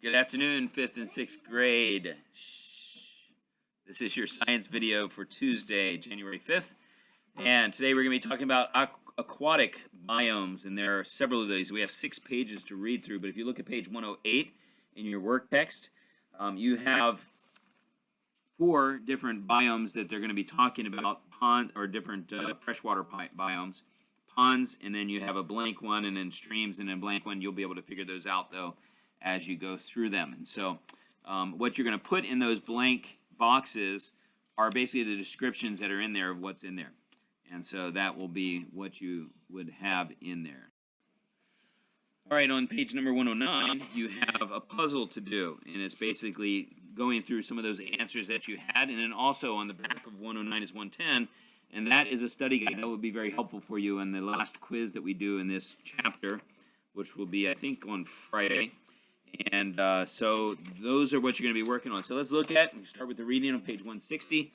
Good afternoon, 5th and 6th grade. This is your science video for Tuesday, January 5th. And today we're going to be talking about aquatic biomes, and there are several of these. We have 6 pages to read through, but if you look at page 108 in your work text, you have 4 different biomes that they're going to be talking about, different freshwater biomes. Ponds, and then you have a blank one, and then streams, and then blank one. You'll be able to figure those out, though, as you go through them. And so what you're going to put in those blank boxes are basically the descriptions that are in there of what's in there. And so that will be what you would have in there. All right, on page number 109, you have a puzzle to do, and it's basically going through some of those answers that you had. And then also on the back of 109 is 110, and that is a study guide that will be very helpful for you in the last quiz that we do in this chapter, which will be, I think, on Friday. And so those are what you're going to be working on. So let's look at, we start with the reading on page 160,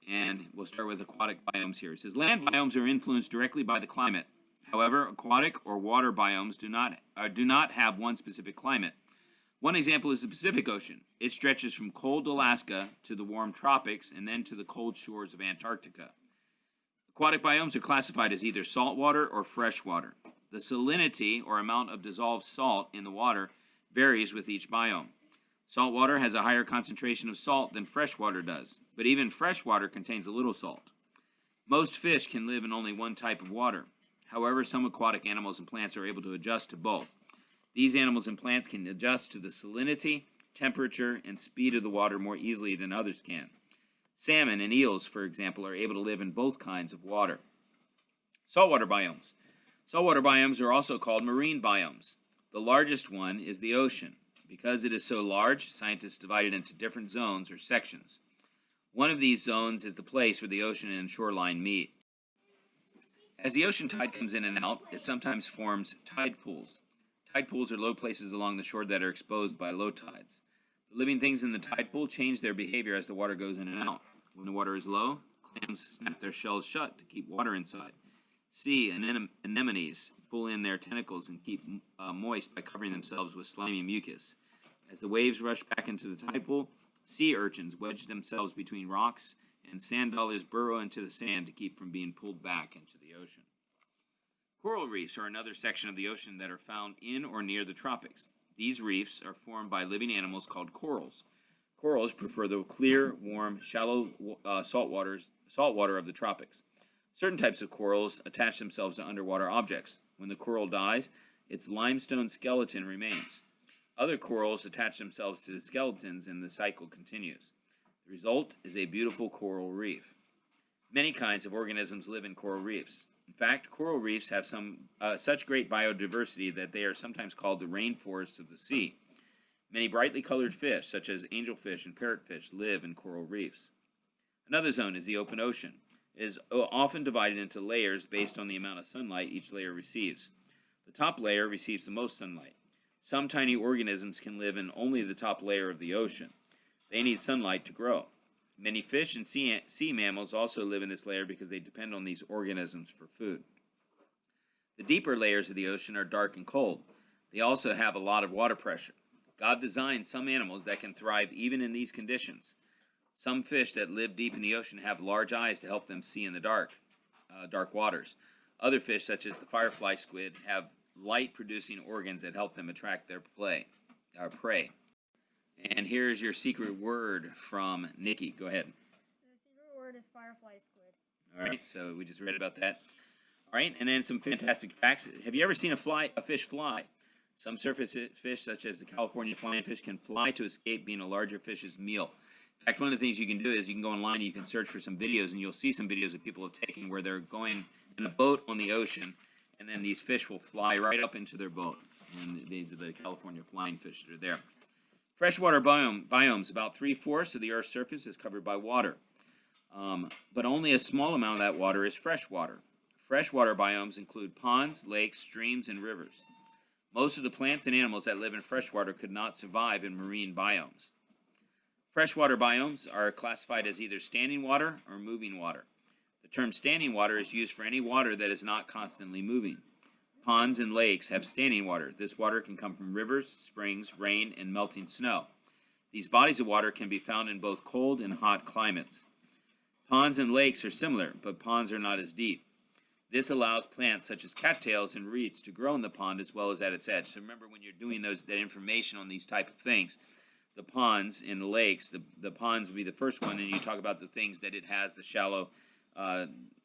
and we'll start with aquatic biomes here. It says, land biomes are influenced directly by the climate. However, aquatic or water biomes do not have one specific climate. One example is the Pacific Ocean. It stretches from cold Alaska to the warm tropics and then to the cold shores of Antarctica. Aquatic biomes are classified as either saltwater or freshwater. The salinity, or amount of dissolved salt in the water, varies with each biome. Saltwater has a higher concentration of salt than freshwater does, but even freshwater contains a little salt. Most fish can live in only one type of water. However, some aquatic animals and plants are able to adjust to both. These animals and plants can adjust to the salinity, temperature, and speed of the water more easily than others can. Salmon and eels, for example, are able to live in both kinds of water. Saltwater biomes. Saltwater biomes are also called marine biomes. The largest one is the ocean. Because it is so large, scientists divide it into different zones or sections. One of these zones is the place where the ocean and shoreline meet. As the ocean tide comes in and out, it sometimes forms tide pools. Tide pools are low places along the shore that are exposed by low tides. The living things in the tide pool change their behavior as the water goes in and out. When the water is low, clams snap their shells shut to keep water inside. Sea anemones pull in their tentacles and keep moist by covering themselves with slimy mucus. As the waves rush back into the tide pool, sea urchins wedge themselves between rocks, and sand dollars burrow into the sand to keep from being pulled back into the ocean. Coral reefs are another section of the ocean that are found in or near the tropics. These reefs are formed by living animals called corals. Corals prefer the clear, warm, shallow saltwater of the tropics. Certain types of corals attach themselves to underwater objects. When the coral dies, its limestone skeleton remains. Other corals attach themselves to the skeletons and the cycle continues. The result is a beautiful coral reef. Many kinds of organisms live in coral reefs. In fact, coral reefs have such great biodiversity that they are sometimes called the rainforests of the sea. Many brightly colored fish, such as angelfish and parrotfish, live in coral reefs. Another zone is the open ocean. It is often divided into layers based on the amount of sunlight each layer receives. The top layer receives the most sunlight. Some tiny organisms can live in only the top layer of the ocean. They need sunlight to grow. Many fish and sea mammals also live in this layer because they depend on these organisms for food. The deeper layers of the ocean are dark and cold. They also have a lot of water pressure. God designed some animals that can thrive even in these conditions. Some fish that live deep in the ocean have large eyes to help them see in the dark waters. Other fish, such as the firefly squid, have light-producing organs that help them attract their prey. And here's your secret word from Nikki. Go ahead. The secret word is firefly squid. All right, so we just read about that. All right, and then some fantastic facts. Have you ever seen a fish fly? Some surface fish, such as the California flying fish, can fly to escape being a larger fish's meal. In fact, one of the things you can do is you can go online and you can search for some videos, and you'll see some videos that people have taken where they're going in a boat on the ocean, and then these fish will fly right up into their boat. And these are the California flying fish that are there. Freshwater biomes, about 3/4 of the Earth's surface is covered by water. But only a small amount of that water is freshwater. Freshwater biomes include ponds, lakes, streams, and rivers. Most of the plants and animals that live in freshwater could not survive in marine biomes. Freshwater biomes are classified as either standing water or moving water. The term standing water is used for any water that is not constantly moving. Ponds and lakes have standing water. This water can come from rivers, springs, rain, and melting snow. These bodies of water can be found in both cold and hot climates. Ponds and lakes are similar, but ponds are not as deep. This allows plants such as cattails and reeds to grow in the pond as well as at its edge. So remember, when you're doing that information on these type of things, the ponds and the lakes, the ponds would be the first one, and you talk about the things that it has, the shallow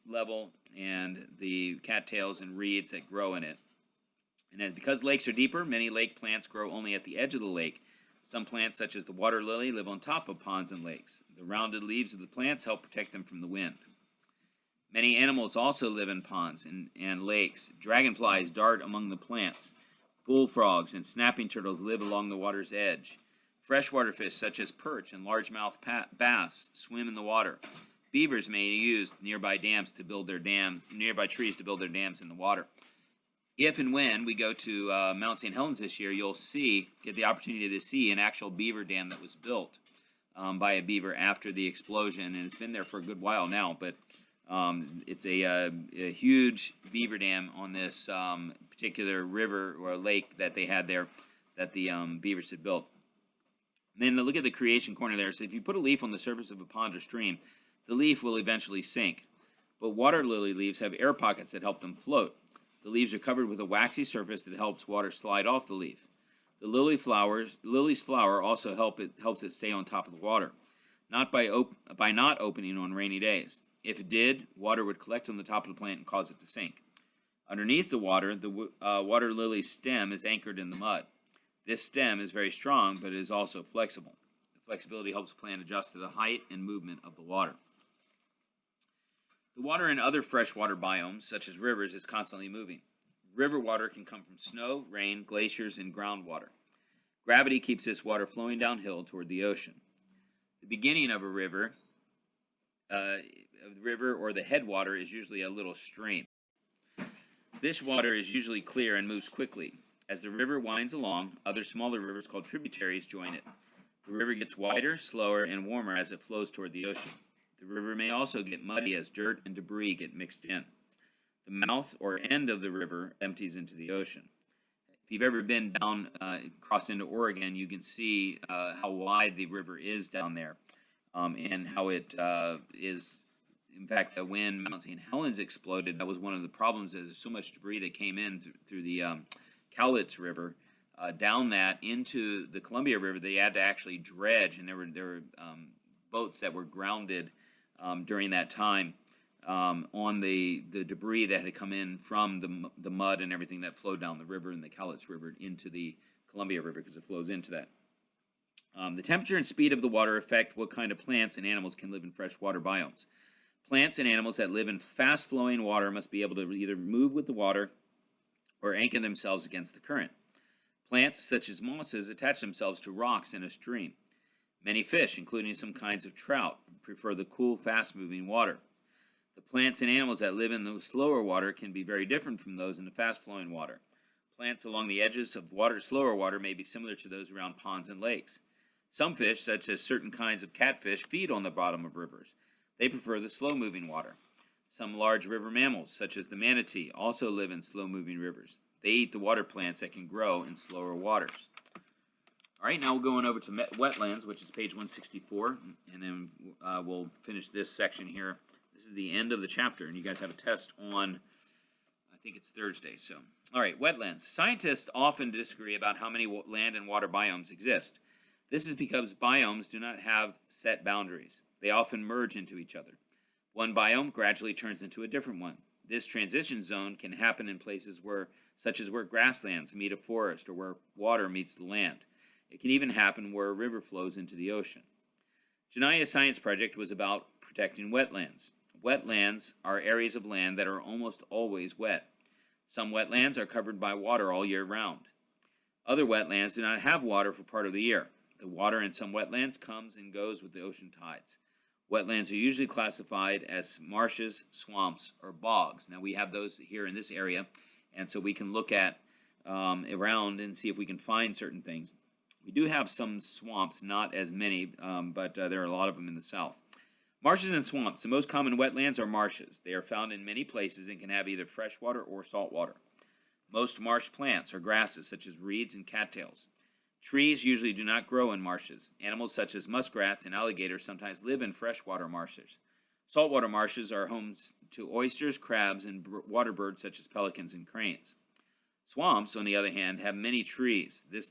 level and the cattails and reeds that grow in it. And then because lakes are deeper, many lake plants grow only at the edge of the lake. Some plants, such as the water lily, live on top of ponds and lakes. The rounded leaves of the plants help protect them from the wind. Many animals also live in ponds and lakes. Dragonflies dart among the plants. Bullfrogs and snapping turtles live along the water's edge. Freshwater fish, such as perch and largemouth bass, swim in the water. Beavers may use nearby trees to build their dams in the water. If and when we go to Mount St. Helens this year, you'll get the opportunity to see an actual beaver dam that was built by a beaver after the explosion, and it's been there for a good while now. But it's a huge beaver dam on this particular river or lake that they had there that the beavers had built. And then look at the creation corner there. So if you put a leaf on the surface of a pond or stream, the leaf will eventually sink. But water lily leaves have air pockets that help them float. The leaves are covered with a waxy surface that helps water slide off the leaf. The lily's flower also helps it stay on top of the water, not by not opening on rainy days. If it did, water would collect on the top of the plant and cause it to sink. Underneath the water water lily's stem is anchored in the mud. This stem is very strong, but it is also flexible. The flexibility helps the plant adjust to the height and movement of the water. The water in other freshwater biomes, such as rivers, is constantly moving. River water can come from snow, rain, glaciers, and groundwater. Gravity keeps this water flowing downhill toward the ocean. The beginning of a river or the headwater is usually a little stream. This water is usually clear and moves quickly. As the river winds along, other smaller rivers called tributaries join it. The river gets wider, slower, and warmer as it flows toward the ocean. The river may also get muddy as dirt and debris get mixed in. The mouth or end of the river empties into the ocean. If you've ever been down, crossed into Oregon, you can see how wide the river is down there, and how it is. In fact, when Mount St. Helens exploded, that was one of the problems. There's so much debris that came in through the Cowlitz River, down that into the Columbia River. They had to actually dredge, and there were boats that were grounded during that time on the debris that had come in from the mud and everything that flowed down the river and the Cowlitz River into the Columbia River, because it flows into that. The temperature and speed of the water affect what kind of plants and animals can live in freshwater biomes. Plants and animals that live in fast-flowing water must be able to either move with the water or anchor themselves against the current. Plants, such as mosses, attach themselves to rocks in a stream. Many fish, including some kinds of trout, prefer the cool, fast-moving water. The plants and animals that live in the slower water can be very different from those in the fast-flowing water. Plants along the edges of slower water may be similar to those around ponds and lakes. Some fish, such as certain kinds of catfish, feed on the bottom of rivers. They prefer the slow-moving water. Some large river mammals, such as the manatee, also live in slow-moving rivers. They eat the water plants that can grow in slower waters. All right, now we're going over to wetlands, which is page 164, and then we'll finish this section here. This is the end of the chapter, and you guys have a test on, I think it's Thursday. So, all right, wetlands. Scientists often disagree about how many land and water biomes exist. This is because biomes do not have set boundaries. They often merge into each other. One biome gradually turns into a different one. This transition zone can happen in places such as where grasslands meet a forest or where water meets the land. It can even happen where a river flows into the ocean. Jania's science project was about protecting wetlands. Wetlands are areas of land that are almost always wet. Some wetlands are covered by water all year round. Other wetlands do not have water for part of the year. The water in some wetlands comes and goes with the ocean tides. Wetlands are usually classified as marshes, swamps, or bogs. Now we have those here in this area, and so we can look at around and see if we can find certain things. We do have some swamps, not as many, but there are a lot of them in the south. Marshes and swamps. The most common wetlands are marshes. They are found in many places and can have either fresh water or salt water. Most marsh plants are grasses such as reeds and cattails. Trees usually do not grow in marshes. Animals such as muskrats and alligators sometimes live in freshwater marshes. Saltwater marshes are homes to oysters, crabs, and water birds such as pelicans and cranes. Swamps, on the other hand, have many trees. The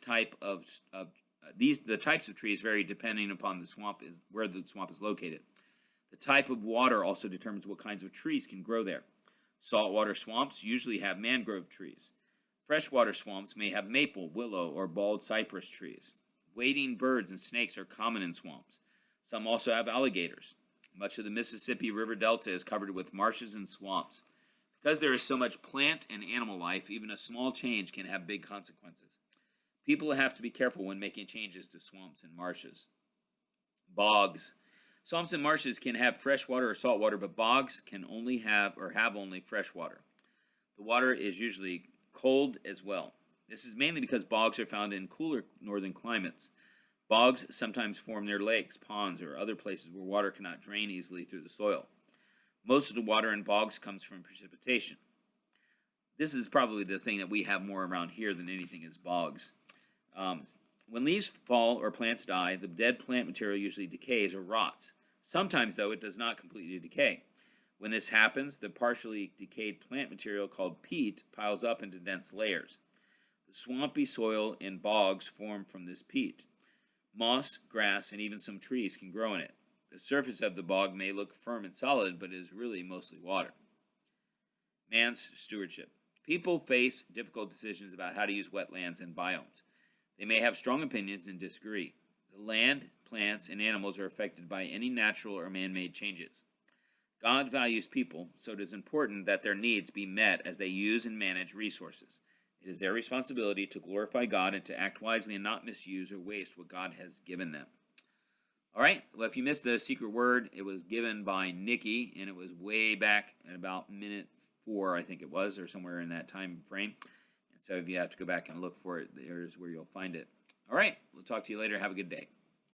types of trees vary depending upon where the swamp is located. The type of water also determines what kinds of trees can grow there. Saltwater swamps usually have mangrove trees. Freshwater swamps may have maple, willow, or bald cypress trees. Wading birds and snakes are common in swamps. Some also have alligators. Much of the Mississippi River Delta is covered with marshes and swamps. Because there is so much plant and animal life, even a small change can have big consequences. People have to be careful when making changes to swamps and marshes. Bogs. Swamps and marshes can have fresh water or salt water, but bogs can only have only fresh water. The water is usually cold as well. This is mainly because bogs are found in cooler northern climates. Bogs sometimes form near lakes, ponds, or other places where water cannot drain easily through the soil. Most of the water in bogs comes from precipitation. This is probably the thing that we have more around here than anything is bogs. When leaves fall or plants die, the dead plant material usually decays or rots. Sometimes, though, it does not completely decay. When this happens, the partially decayed plant material called peat piles up into dense layers. The swampy soil in bogs form from this peat. Moss, grass, and even some trees can grow in it. The surface of the bog may look firm and solid, but is really mostly water. Man's stewardship. People face difficult decisions about how to use wetlands and biomes. They may have strong opinions and disagree. The land, plants, and animals are affected by any natural or man-made changes. God values people, so it is important that their needs be met as they use and manage resources. It is their responsibility to glorify God and to act wisely and not misuse or waste what God has given them. All right, well, if you missed the secret word, it was given by Nikki, and it was way back at about minute 4, I think it was, or somewhere in that time frame. And so if you have to go back and look for it, there's where you'll find it. All right, we'll talk to you later. Have a good day.